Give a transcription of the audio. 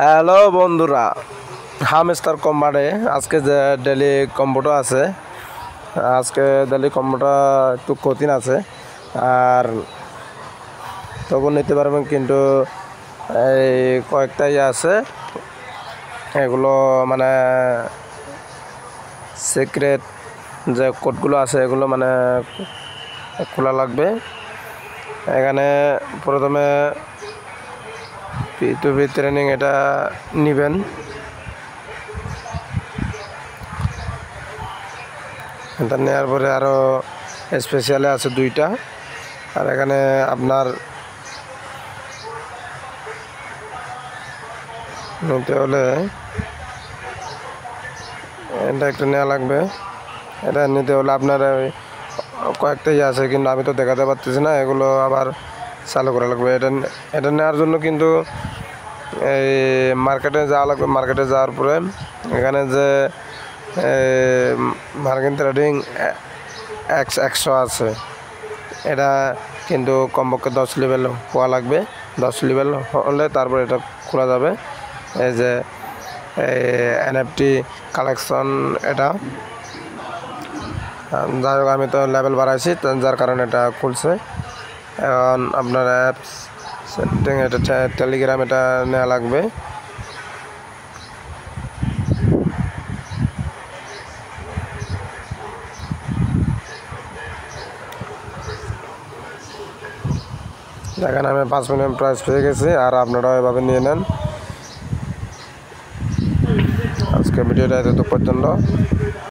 Hello বন্ধুরা, hamster কম্বারে আজকে যে ডেলি কম্বোটা আছে, আজকে ডেলি কম্বোটা একটু কঠিন আছে। আর তবু নিতে পারবেন, কিন্তু এই কয়েকটা আছে, এগুলো মানে সিক্রেট যে কোডগুলো আছে এগুলো মানে খোলা লাগবে। এখানে প্রথমে P2P ট্রেনিং এটা নেবেন। এটা নেওয়ার পরে আরও স্পেশালে আছে দুইটা। আর এখানে আপনার নিতে হলে এটা একটু নেওয়া লাগবে। এটা নিতে হলে আপনার কয়েকটাই আছে, কিন্তু আমি তো দেখাতে পারতেছি না, এগুলো আবার চালু করা লাগবে। এটা নেওয়ার জন্য কিন্তু এই মার্কেটে যাওয়া লাগবে। মার্কেটে যাওয়ার পরে এখানে যে মার্কেট ট্রেডিং X100 আছে, এটা কিন্তু কমপক্ষে 10 লেভেল হওয়া লাগবে। 10 লেভেল হলে তারপর এটা খোলা যাবে। এই যে NFT কালেকশন, এটা যাই হোক আমি তো লেভেল বাড়াইছি, যার কারণে এটা খুলছে। এখন আপনার অ্যাপস সেটিং, এটা টেলিগ্রাম, এটা নেওয়া লাগবে। দেখেন আমি 5 মিলিয়ন প্রাইস পেয়ে গেছি, আর আপনারাও এভাবে নিয়ে নেন। আজকে ভিডিওটা এত পর্যন্ত।